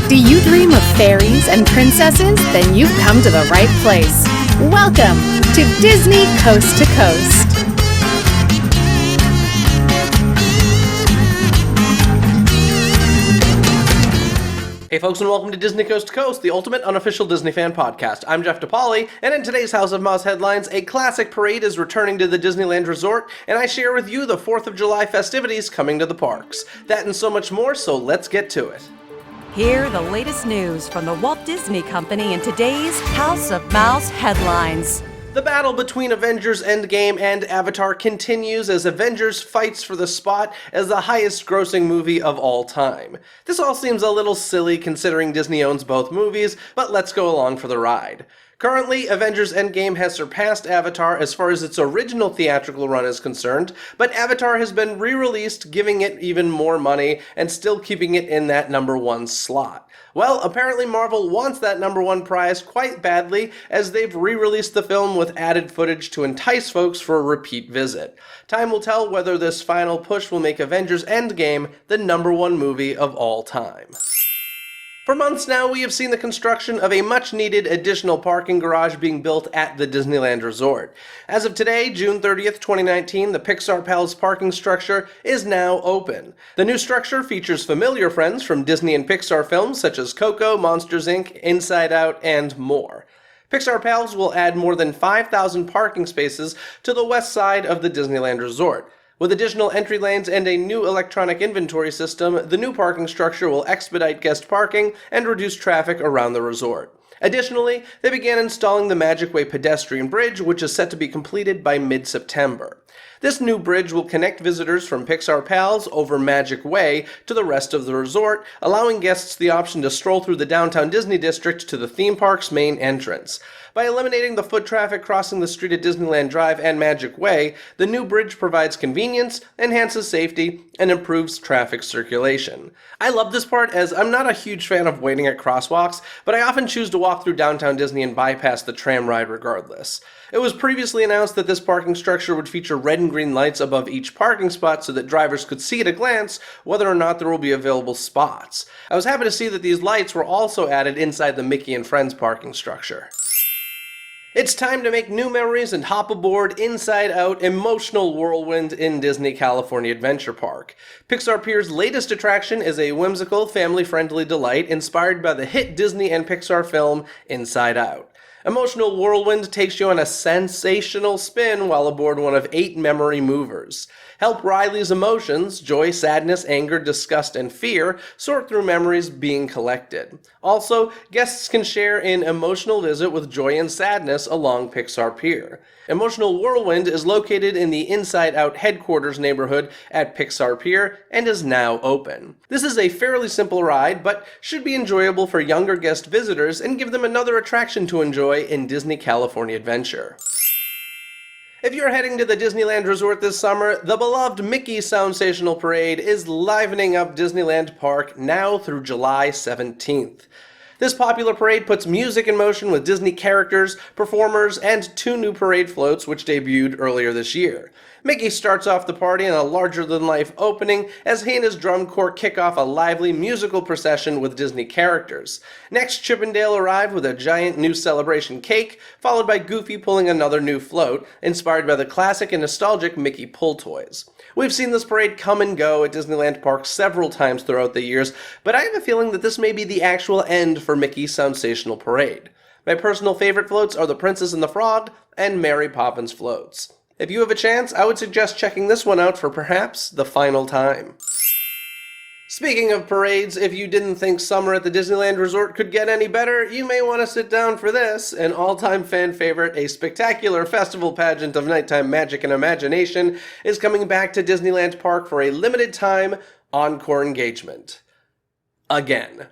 Do you dream of fairies and princesses? Then you've come to the right place. Welcome to Disney Coast to Coast. Hey folks, and welcome to Disney Coast to Coast, the ultimate unofficial Disney fan podcast. I'm Jeff DePauli, and in today's House of Mouse headlines, a classic parade is returning to the Disneyland Resort, and I share with you the 4th of July festivities coming to the parks. That and so much more, so let's get to it. Hear the latest news from the Walt Disney Company in today's House of Mouse headlines. The battle between Avengers Endgame and Avatar continues as Avengers fights for the spot as the highest-grossing movie of all time. This all seems a little silly considering Disney owns both movies, but let's go along for the ride. Currently, Avengers Endgame has surpassed Avatar as far as its original theatrical run is concerned, but Avatar has been re-released, giving it even more money and still keeping it in that #1 slot. Well, apparently Marvel wants that #1 prize quite badly, as they've re-released the film with added footage to entice folks for a repeat visit. Time will tell whether this final push will make Avengers Endgame the #1 movie of all time. For months now, we have seen the construction of a much-needed additional parking garage being built at the Disneyland Resort. As of today, June 30th, 2019, the Pixar Palace parking structure is now open. The new structure features familiar friends from Disney and Pixar films such as Coco, Monsters, Inc., Inside Out, and more. Pixar Palace will add more than 5,000 parking spaces to the west side of the Disneyland Resort. With additional entry lanes and a new electronic inventory system, the new parking structure will expedite guest parking and reduce traffic around the resort. Additionally, they began installing the Magic Way pedestrian bridge, which is set to be completed by mid-September. This new bridge will connect visitors from Pixar Pals over Magic Way to the rest of the resort, allowing guests the option to stroll through the downtown Disney district to the theme park's main entrance. By eliminating the foot traffic crossing the street at Disneyland Drive and Magic Way, the new bridge provides convenience, enhances safety, and improves traffic circulation. I love this part as I'm not a huge fan of waiting at crosswalks, but I often choose to walk through downtown Disney and bypass the tram ride regardless. It was previously announced that this parking structure would feature red and green lights above each parking spot so that drivers could see at a glance whether or not there will be available spots. I was happy to see that these lights were also added inside the Mickey and Friends parking structure. It's time to make new memories and hop aboard Inside Out Emotional Whirlwind in Disney California Adventure Park. Pixar Pier's latest attraction is a whimsical, family-friendly delight inspired by the hit Disney and Pixar film Inside Out. Emotional Whirlwind takes you on a sensational spin while aboard one of 8 memory movers. Help Riley's emotions, joy, sadness, anger, disgust, and fear, sort through memories being collected. Also, guests can share an emotional visit with joy and sadness along Pixar Pier. Emotional Whirlwind is located in the Inside Out headquarters neighborhood at Pixar Pier and is now open. This is a fairly simple ride, but should be enjoyable for younger guest visitors and give them another attraction to enjoy in Disney California Adventure. If you're heading to the Disneyland Resort this summer, the beloved Mickey Soundsational Parade is livening up Disneyland Park now through July 17th. This popular parade puts music in motion with Disney characters, performers, and 2 new parade floats which debuted earlier this year. Mickey starts off the party in a larger-than-life opening as he and his drum corps kick off a lively musical procession with Disney characters. Next, Chip and Dale arrive with a giant new celebration cake, followed by Goofy pulling another new float, inspired by the classic and nostalgic Mickey pull toys. We've seen this parade come and go at Disneyland Park several times throughout the years, but I have a feeling that this may be the actual end for Mickey's Soundsational Parade. My personal favorite floats are the Princess and the Frog and Mary Poppins floats. If you have a chance, I would suggest checking this one out for perhaps the final time. Speaking of parades, if you didn't think summer at the Disneyland Resort could get any better, you may want to sit down for this, an all-time fan favorite, a spectacular festival pageant of nighttime magic and imagination, is coming back to Disneyland Park for a limited time encore engagement. Again.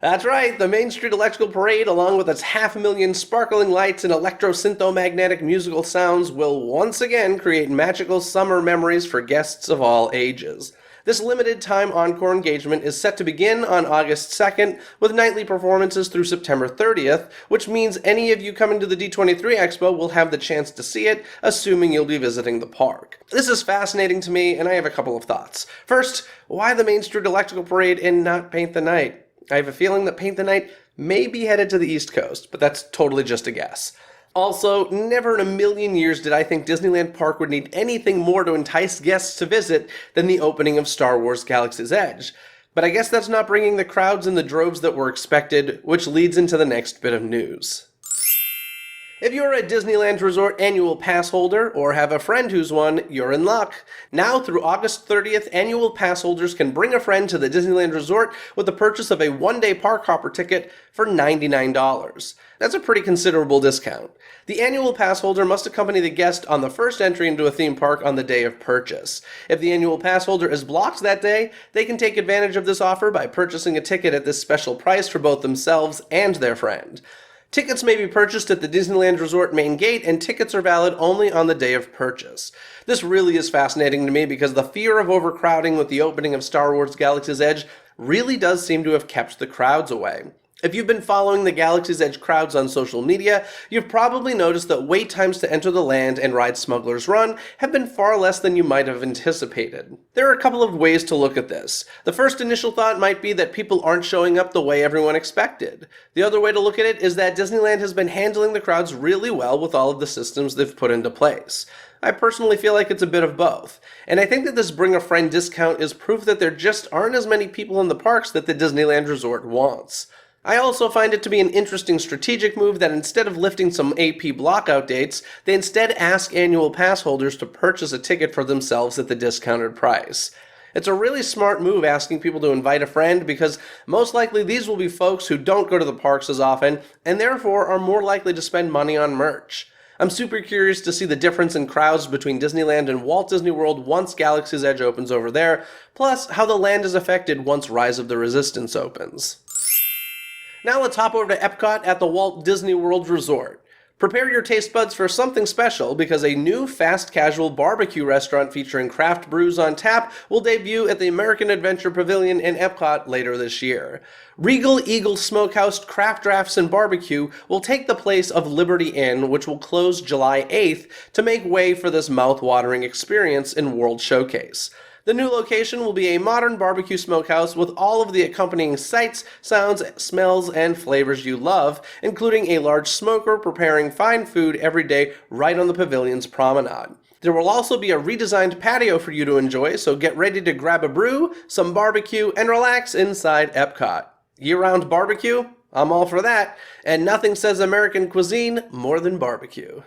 That's right, the Main Street Electrical Parade, along with its 500,000 sparkling lights and electro-syntho-magnetic musical sounds, will once again create magical summer memories for guests of all ages. This limited-time encore engagement is set to begin on August 2nd, with nightly performances through September 30th, which means any of you coming to the D23 Expo will have the chance to see it, assuming you'll be visiting the park. This is fascinating to me, and I have a couple of thoughts. First, why the Main Street Electrical Parade and not Paint the Night? I have a feeling that Paint the Night may be headed to the East Coast, but that's totally just a guess. Also, never in a million years did I think Disneyland Park would need anything more to entice guests to visit than the opening of Star Wars Galaxy's Edge. But I guess that's not bringing the crowds in the droves that were expected, which leads into the next bit of news. If you're a Disneyland Resort annual pass holder or have a friend who's one, you're in luck. Now through August 30th, annual pass holders can bring a friend to the Disneyland Resort with the purchase of a one-day park hopper ticket for $99. That's a pretty considerable discount. The annual pass holder must accompany the guest on the first entry into a theme park on the day of purchase. If the annual pass holder is blocked that day, they can take advantage of this offer by purchasing a ticket at this special price for both themselves and their friend. Tickets may be purchased at the Disneyland Resort main gate, and tickets are valid only on the day of purchase. This really is fascinating to me because the fear of overcrowding with the opening of Star Wars Galaxy's Edge really does seem to have kept the crowds away. If you've been following the Galaxy's Edge crowds on social media, you've probably noticed that wait times to enter the land and ride Smuggler's Run have been far less than you might have anticipated. There are a couple of ways to look at this. The first initial thought might be that people aren't showing up the way everyone expected. The other way to look at it is that Disneyland has been handling the crowds really well with all of the systems they've put into place. I personally feel like it's a bit of both. And I think that this Bring a Friend discount is proof that there just aren't as many people in the parks that the Disneyland Resort wants. I also find it to be an interesting strategic move that instead of lifting some AP blockout dates, they instead ask annual pass holders to purchase a ticket for themselves at the discounted price. It's a really smart move asking people to invite a friend because most likely these will be folks who don't go to the parks as often and therefore are more likely to spend money on merch. I'm super curious to see the difference in crowds between Disneyland and Walt Disney World once Galaxy's Edge opens over there, plus how the land is affected once Rise of the Resistance opens. Now let's hop over to Epcot at the Walt Disney World Resort. Prepare your taste buds for something special because a new fast casual barbecue restaurant featuring craft brews on tap will debut at the American Adventure Pavilion in Epcot later this year. Regal Eagle Smokehouse Craft Drafts and Barbecue will take the place of Liberty Inn, which will close July 8th to make way for this mouth-watering experience in World Showcase. The new location will be a modern barbecue smokehouse with all of the accompanying sights, sounds, smells, and flavors you love, including a large smoker preparing fine food every day right on the pavilion's promenade. There will also be a redesigned patio for you to enjoy, so get ready to grab a brew, some barbecue, and relax inside Epcot. Year-round barbecue? I'm all for that, and nothing says American cuisine more than barbecue.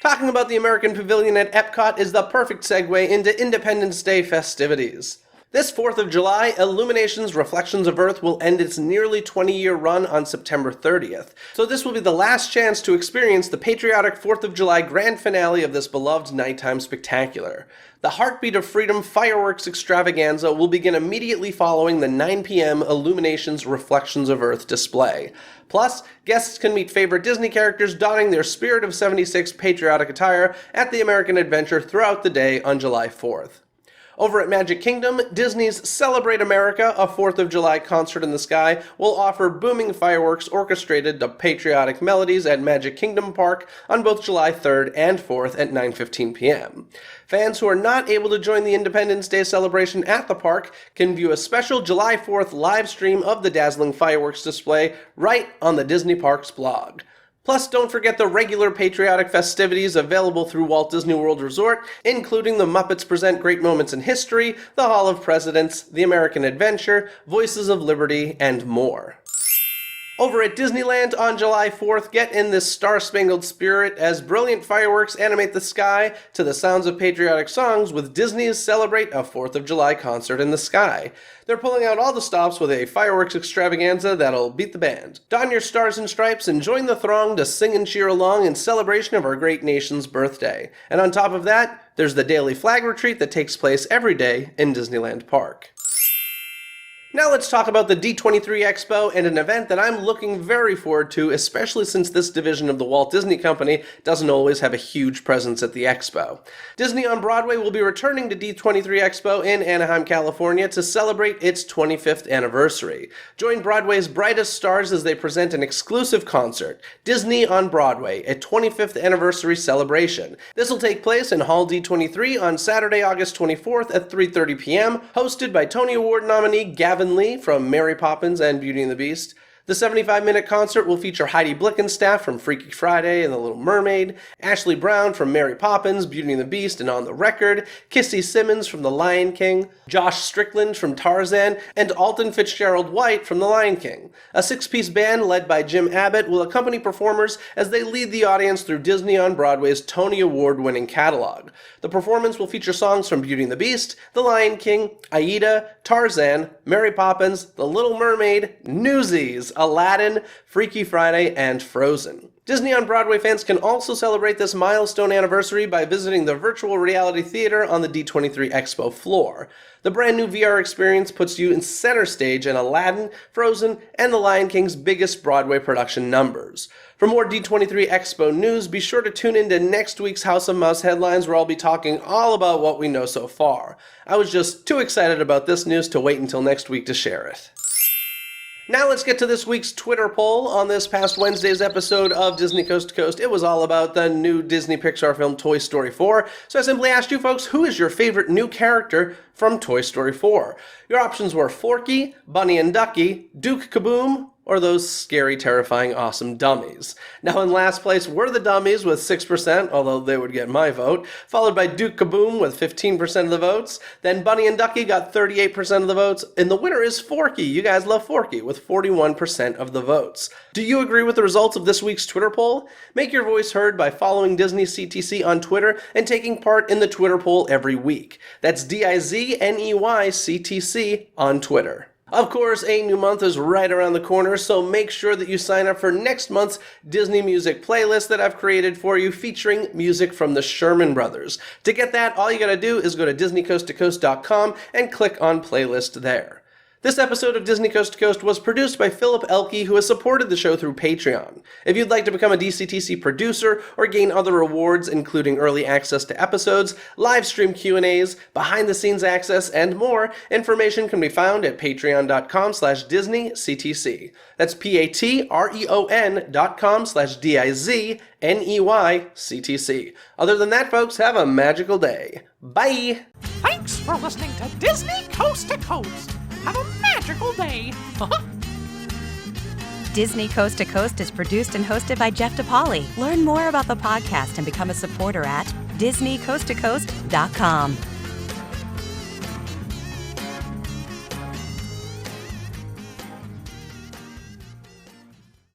Talking about the American Pavilion at Epcot is the perfect segue into Independence Day festivities. This 4th of July, Illuminations Reflections of Earth will end its nearly 20-year run on September 30th, so this will be the last chance to experience the patriotic 4th of July grand finale of this beloved nighttime spectacular. The Heartbeat of Freedom fireworks extravaganza will begin immediately following the 9 p.m. Illuminations Reflections of Earth display. Plus, guests can meet favorite Disney characters donning their Spirit of 76 patriotic attire at the American Adventure throughout the day on July 4th. Over at Magic Kingdom, Disney's Celebrate America, a 4th of July concert in the sky, will offer booming fireworks orchestrated to patriotic melodies at Magic Kingdom Park on both July 3rd and 4th at 9:15 p.m. Fans who are not able to join the Independence Day celebration at the park can view a special July 4th live stream of the dazzling fireworks display right on the Disney Parks blog. Plus, don't forget the regular patriotic festivities available through Walt Disney World Resort, including the Muppets Present Great Moments in History, the Hall of Presidents, the American Adventure, Voices of Liberty, and more. Over at Disneyland on July 4th, get in this star-spangled spirit as brilliant fireworks animate the sky to the sounds of patriotic songs with Disney's Celebrate a 4th of July concert in the sky. They're pulling out all the stops with a fireworks extravaganza that'll beat the band. Don your stars and stripes and join the throng to sing and cheer along in celebration of our great nation's birthday. And on top of that, there's the daily flag retreat that takes place every day in Disneyland Park. Now let's talk about the D23 Expo and an event that I'm looking very forward to, especially since this division of the Walt Disney Company doesn't always have a huge presence at the Expo. Disney on Broadway will be returning to D23 Expo in Anaheim, California to celebrate its 25th anniversary. Join Broadway's brightest stars as they present an exclusive concert, Disney on Broadway, a 25th anniversary celebration. This will take place in Hall D23 on Saturday, August 24th at 3:30 p.m., hosted by Tony Award nominee Gavin Avonlea from Mary Poppins and Beauty and the Beast. The 75-minute concert will feature Heidi Blickenstaff from Freaky Friday and The Little Mermaid, Ashley Brown from Mary Poppins, Beauty and the Beast, and On the Record, Kissy Simmons from The Lion King, Josh Strickland from Tarzan, and Alton Fitzgerald White from The Lion King. A six-piece band led by Jim Abbott will accompany performers as they lead the audience through Disney on Broadway's Tony Award-winning catalog. The performance will feature songs from Beauty and the Beast, The Lion King, Aida, Tarzan, Mary Poppins, The Little Mermaid, Newsies, Aladdin, Freaky Friday, and Frozen. Disney on Broadway fans can also celebrate this milestone anniversary by visiting the virtual reality theater on the D23 Expo floor. The brand new VR experience puts you in center stage in Aladdin, Frozen, and The Lion King's biggest Broadway production numbers. For more D23 Expo news, be sure to tune into next week's House of Mouse headlines, where I'll be talking all about what we know so far. I was just too excited about this news to wait until next week to share it. Now let's get to this week's Twitter poll. On this past Wednesday's episode of Disney Coast to Coast, it was all about the new Disney Pixar film Toy Story 4. So I simply asked you folks, who is your favorite new character from Toy Story 4? Your options were Forky, Bunny and Ducky, Duke Kaboom, or those scary, terrifying, awesome dummies. Now in last place were the dummies with 6%, although they would get my vote, followed by Duke Kaboom with 15% of the votes, then Bunny and Ducky got 38% of the votes, and the winner is Forky. You guys love Forky with 41% of the votes. Do you agree with the results of this week's Twitter poll? Make your voice heard by following Disney CTC on Twitter and taking part in the Twitter poll every week. That's DIZNEY CTC on Twitter. Of course, a new month is right around the corner, so make sure that you sign up for next month's Disney music playlist that I've created for you, featuring music from the Sherman Brothers. To get that, all you gotta do is go to DisneyCoastToCoast.com and click on playlist there. This episode of Disney Coast to Coast was produced by Philip Elke, who has supported the show through Patreon. If you'd like to become a DCTC producer or gain other rewards, including early access to episodes, live stream Q&As, behind-the-scenes access, and more, information can be found at patreon.com/DisneyCTC. That's patreon.com/DIZNEYCTC. Other than that, folks, have a magical day. Bye! Thanks for listening to Disney Coast to Coast. Have a magical day. Disney Coast to Coast is produced and hosted by Jeff DePauli. Learn more about the podcast and become a supporter at DisneyCoastToCoast.com.